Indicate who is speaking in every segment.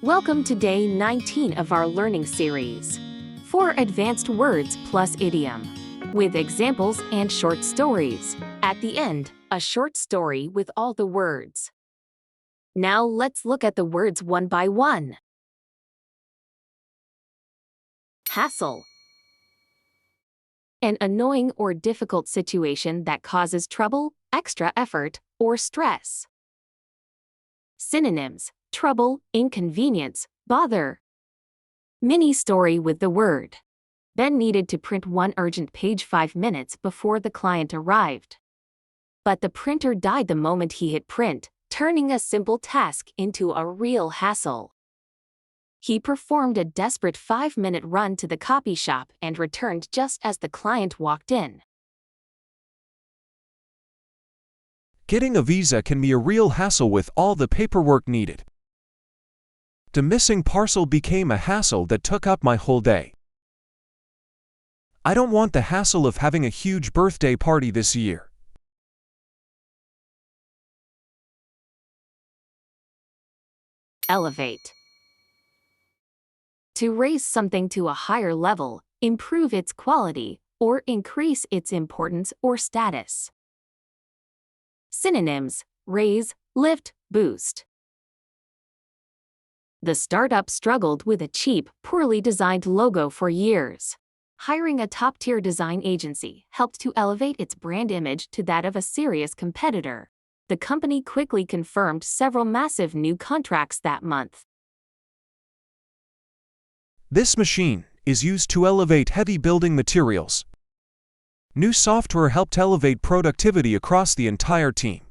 Speaker 1: Welcome to day 19 of our learning series. 4 advanced words plus idiom, with examples and short stories. At the end, a short story with all the words. Now let's look at the words one by one. Hassle. An annoying or difficult situation that causes trouble, extra effort, or stress. Synonyms: trouble, inconvenience, bother. Mini story with the word. Ben needed to print one urgent page 5 minutes before the client arrived. But the printer died the moment he hit print, turning a simple task into a real hassle. He performed a desperate 5-minute run to the copy shop and returned just as the client walked in.
Speaker 2: Getting a visa can be a real hassle with all the paperwork needed. The missing parcel became a hassle that took up my whole day. I don't want the hassle of having a huge birthday party this year.
Speaker 1: Elevate. To raise something to a higher level, improve its quality, or increase its importance or status. Synonyms: raise, lift, boost. The startup struggled with a cheap, poorly designed logo for years. Hiring a top-tier design agency helped to elevate its brand image to that of a serious competitor. The company quickly confirmed several massive new contracts that month.
Speaker 2: This machine is used to elevate heavy building materials. New software helped elevate productivity across the entire team.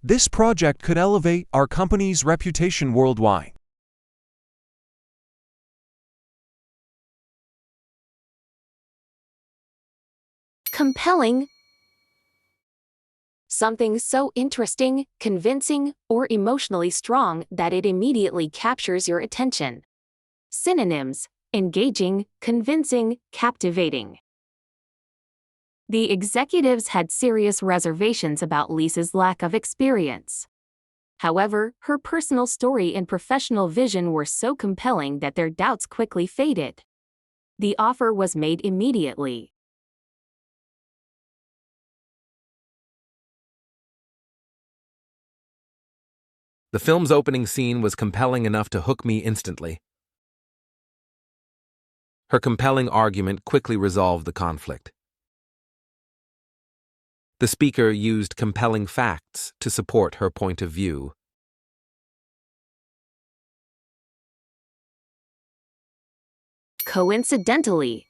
Speaker 2: This project could elevate our company's reputation worldwide.
Speaker 1: Compelling. Something so interesting, convincing, or emotionally strong that it immediately captures your attention. Synonyms: engaging, convincing, captivating. The executives had serious reservations about Lisa's lack of experience. However, her personal story and professional vision were so compelling that their doubts quickly faded. The offer was made immediately.
Speaker 3: The film's opening scene was compelling enough to hook me instantly. Her compelling argument quickly resolved the conflict. The speaker used compelling facts to support her point of view.
Speaker 1: Coincidentally.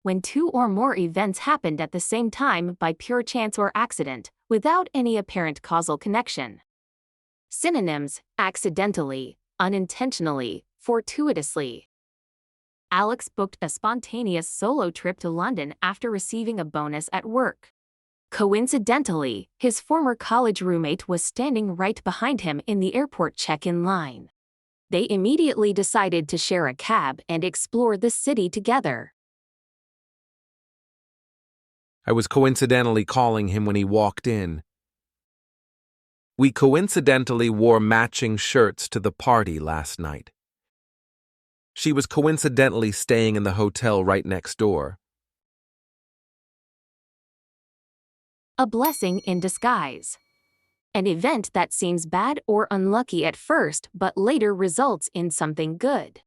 Speaker 1: When 2 or more events happened at the same time by pure chance or accident, without any apparent causal connection. Synonyms: accidentally, unintentionally, fortuitously. Alex booked a spontaneous solo trip to London after receiving a bonus at work. Coincidentally, his former college roommate was standing right behind him in the airport check-in line. They immediately decided to share a cab and explore the city together.
Speaker 3: I was coincidentally calling him when he walked in. We coincidentally wore matching shirts to the party last night. She was coincidentally staying in the hotel right next door.
Speaker 1: A blessing in disguise. An event that seems bad or unlucky at first but later results in something good.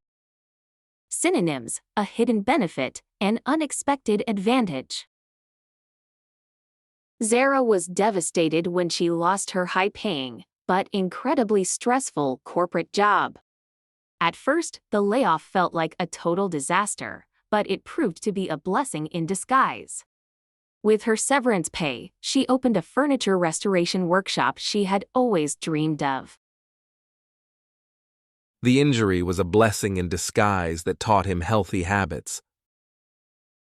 Speaker 1: Synonyms: a hidden benefit, an unexpected advantage. Zara was devastated when she lost her high-paying, but incredibly stressful corporate job. At first, the layoff felt like a total disaster, but it proved to be a blessing in disguise. With her severance pay, she opened a furniture restoration workshop she had always dreamed of.
Speaker 3: The injury was a blessing in disguise that taught him healthy habits.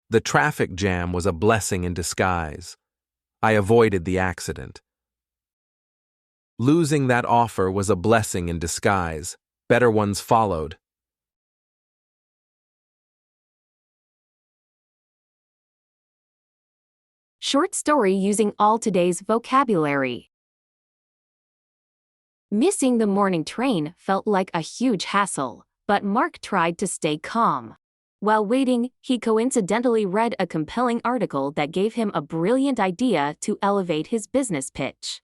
Speaker 3: The traffic jam was a blessing in disguise. I avoided the accident. Losing that offer was a blessing in disguise. Better ones followed.
Speaker 1: Short story using all today's vocabulary. Missing the morning train felt like a huge hassle, but Mark tried to stay calm. While waiting, he coincidentally read a compelling article that gave him a brilliant idea to elevate his business pitch.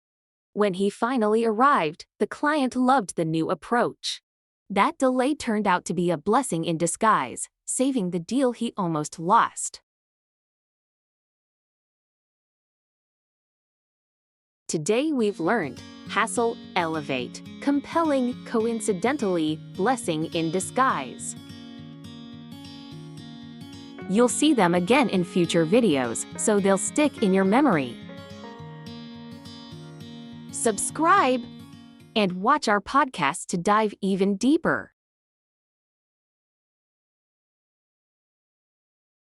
Speaker 1: When he finally arrived, the client loved the new approach. That delay turned out to be a blessing in disguise, saving the deal he almost lost. Today we've learned hassle, elevate, compelling, coincidentally, blessing in disguise. You'll see them again in future videos, so they'll stick in your memory. Subscribe and watch our podcast to dive even deeper.